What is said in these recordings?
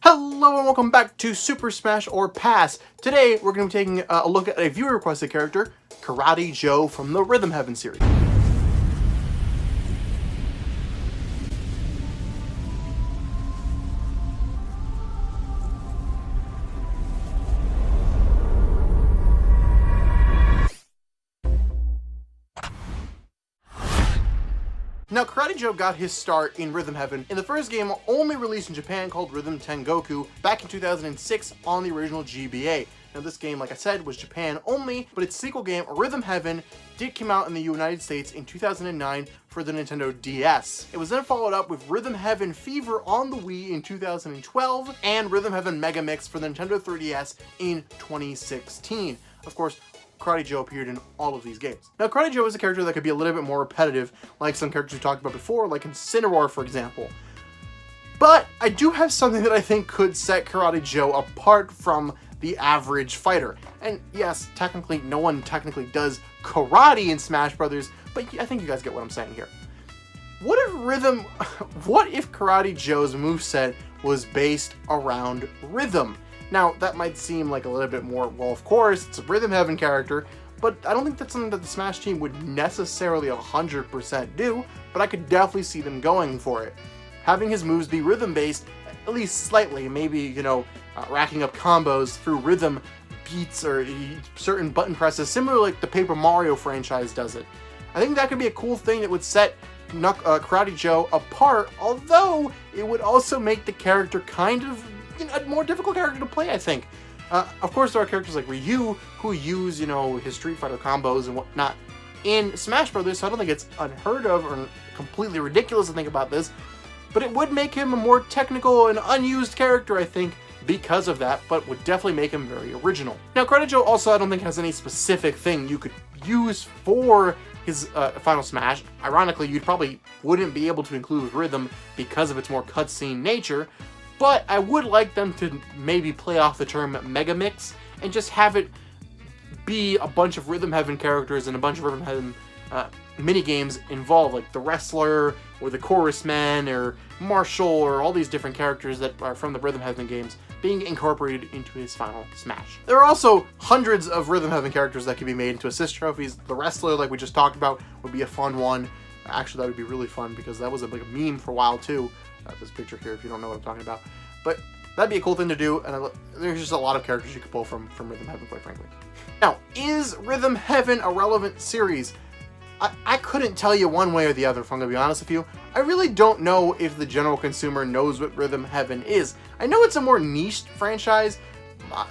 Hello and welcome back to Super Smash or Pass. Today we're going to be taking a look at a viewer requested character, Karate Joe from the Rhythm Heaven series. Now, Karate Joe got his start in Rhythm Heaven in the first game only released in Japan called Rhythm Tengoku back in 2006 on the original GBA. Now, this game, like I said, was Japan only, but its sequel game, Rhythm Heaven, did come out in the United States in 2009 for the Nintendo DS. It was then followed up with Rhythm Heaven Fever on the Wii in 2012 and Rhythm Heaven Mega Mix for the Nintendo 3DS in 2016. Of course, Karate Joe appeared in all of these games. Now, Karate Joe is a character that could be a little bit more repetitive, like some characters we talked about before, like Incineroar, for example. But I do have something that I think could set Karate Joe apart from the average fighter. And yes, technically, no one technically does karate in Smash Brothers, but I think you guys get what I'm saying here. What if Karate Joe's moveset was based around rhythm? Now, that might seem like a little bit more, well, of course, it's a Rhythm Heaven character, but I don't think that's something that the Smash team would necessarily 100% do, but I could definitely see them going for it. Having his moves be rhythm-based, at least slightly, maybe, racking up combos through rhythm beats or certain button presses, similar like the Paper Mario franchise does it. I think that could be a cool thing that would set Karate Joe apart, although it would also make the character kind of a more difficult character to play, I think. Of course, there are characters like Ryu who use, his Street Fighter combos and whatnot in Smash Brothers, so I don't think it's unheard of or completely ridiculous to think about this, but it would make him a more technical and unused character, I think, because of that, but would definitely make him very original. Now, Karate Joe also, I don't think, has any specific thing you could use for his Final Smash. Ironically, you probably wouldn't be able to include rhythm because of its more cutscene nature, but I would like them to maybe play off the term Mega Mix and just have it be a bunch of Rhythm Heaven characters and a bunch of Rhythm Heaven mini-games involved, like the Wrestler or the Chorus Man or Marshall or all these different characters that are from the Rhythm Heaven games being incorporated into his Final Smash. There are also hundreds of Rhythm Heaven characters that can be made into assist trophies. The Wrestler, like we just talked about, would be a fun one. Actually, that would be really fun because that was like a meme for a while too. This picture here, if you don't know what I'm talking about. But that'd be a cool thing to do, and there's just a lot of characters you could pull from Rhythm Heaven, quite frankly. Now, is Rhythm Heaven a relevant series? I couldn't tell you one way or the other, if I'm going to be honest with you. I really don't know if the general consumer knows what Rhythm Heaven is. I know it's a more niche franchise,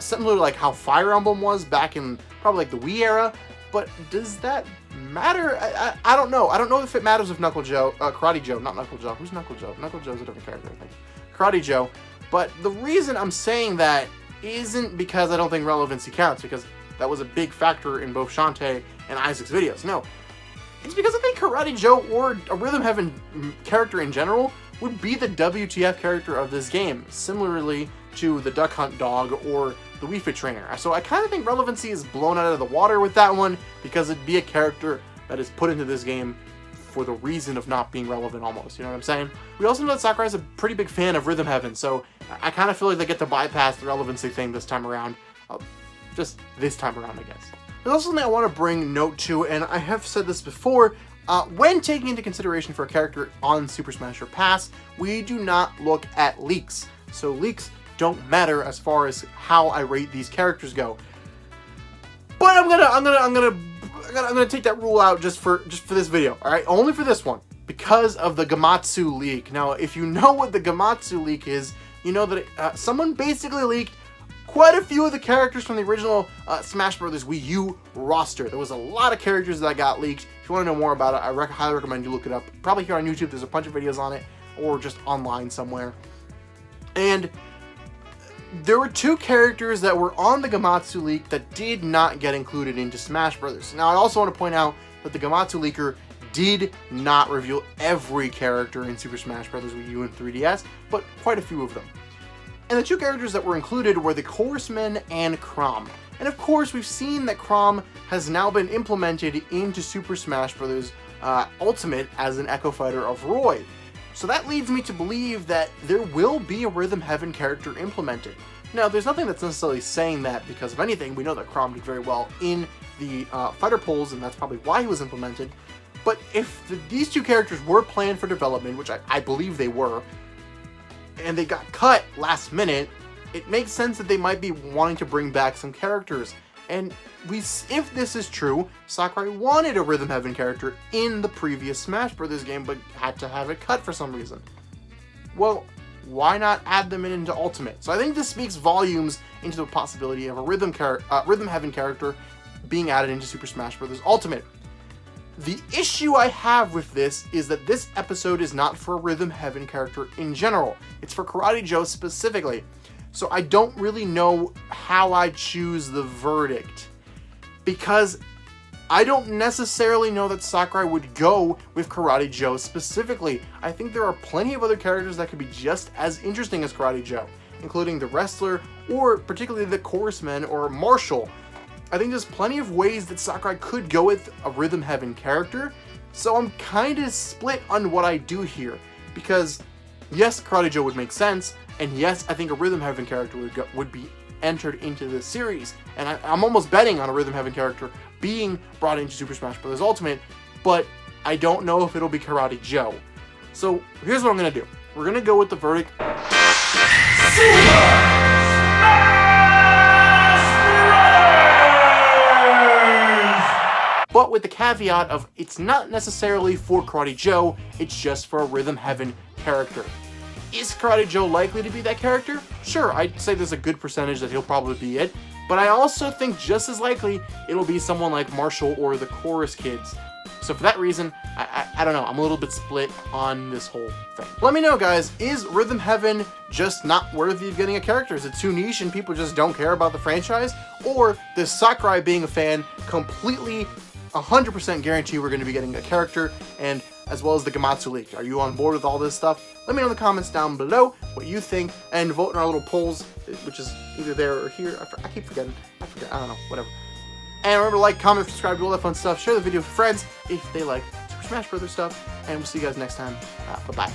similar to like how Fire Emblem was back in probably like the Wii era, but does that matter? I don't know. I don't know if it matters if Karate Joe, not Knuckle Joe. Who's Knuckle Joe? Knuckle Joe's a different character, I think. Karate Joe. But the reason I'm saying that isn't because I don't think relevancy counts, because that was a big factor in both Shantae and Isaac's videos. No. It's because I think Karate Joe or a Rhythm Heaven character in general would be the WTF character of this game, similarly to the Duck Hunt Dog or the Wii Fit Trainer. So I kind of think relevancy is blown out of the water with that one, because it'd be a character that is put into this game for the reason of not being relevant almost, you know what I'm saying? We also know that Sakurai's a pretty big fan of Rhythm Heaven, so I kind of feel like they get to bypass the relevancy thing this time around. Just this time around, I guess. There's also something I want to bring note to, and I have said this before, when taking into consideration for a character on Super Smash or Pass, we do not look at leaks. So leaks don't matter as far as how I rate these characters go. But I'm gonna take that rule out just for this video, all right? Only for this one, because of the Gamatsu leak. Now, if you know what the Gamatsu leak is, you know that someone basically leaked quite a few of the characters from the original Smash Brothers Wii U roster. There was a lot of characters that got leaked. If you want to know more about it, I highly recommend you look it up. Probably here on YouTube, there's a bunch of videos on it, or just online somewhere. And there were two characters that were on the Gamatsu leak that did not get included into Smash Brothers. Now, I also want to point out that the Gamatsu leaker did not reveal every character in Super Smash Bros. Wii U and 3DS, but quite a few of them. And the two characters that were included were the Horseman and Chrom. And of course, we've seen that Chrom has now been implemented into Super Smash Bros. Ultimate as an Echo Fighter of Roy. So that leads me to believe that there will be a Rhythm Heaven character implemented. Now, there's nothing that's necessarily saying that because of anything. We know that Chrom did very well in the fighter polls, and that's probably why he was implemented. But if these two characters were planned for development, which I believe they were, and they got cut last minute, it makes sense that they might be wanting to bring back some characters. And if this is true, Sakurai wanted a Rhythm Heaven character in the previous Smash Bros. Game, but had to have it cut for some reason. Well, why not add them into Ultimate? So I think this speaks volumes into the possibility of a Rhythm Heaven character being added into Super Smash Bros. Ultimate. The issue I have with this is that this episode is not for a Rhythm Heaven character in general. It's for Karate Joe specifically. So I don't really know how I choose the verdict, because I don't necessarily know that Sakurai would go with Karate Joe specifically. I think there are plenty of other characters that could be just as interesting as Karate Joe, including the wrestler, or particularly the chorusman or Marshall. I think there's plenty of ways that Sakurai could go with a Rhythm Heaven character, so I'm kind of split on what I do here, because yes, Karate Joe would make sense, and yes, I think a Rhythm Heaven character would be entered into this series, and I'm almost betting on a Rhythm Heaven character being brought into Super Smash Bros. Ultimate, but I don't know if it'll be Karate Joe. So here's what I'm going to do. We're going to go with the verdict. But with the caveat of it's not necessarily for Karate Joe, it's just for a Rhythm Heaven character. Is Karate Joe likely to be that character? Sure, I'd say there's a good percentage that he'll probably be it, but I also think just as likely it'll be someone like Marshall or the Chorus Kids. So for that reason, I don't know, I'm a little bit split on this whole thing. Let me know, guys, is Rhythm Heaven just not worthy of getting a character? Is it too niche and people just don't care about the franchise? Or does Sakurai being a fan completely 100% guarantee we're going to be getting a character, and as well as the Gamatsu leak? Are you on board with all this stuff? Let me know in the comments down below what you think, and vote in our little polls, which is either there or here. I keep forgetting. I don't know. Whatever. And remember to like, comment, subscribe, do all that fun stuff. Share the video with friends if they like Super Smash Bros. Stuff. And we'll see you guys next time. Bye-bye.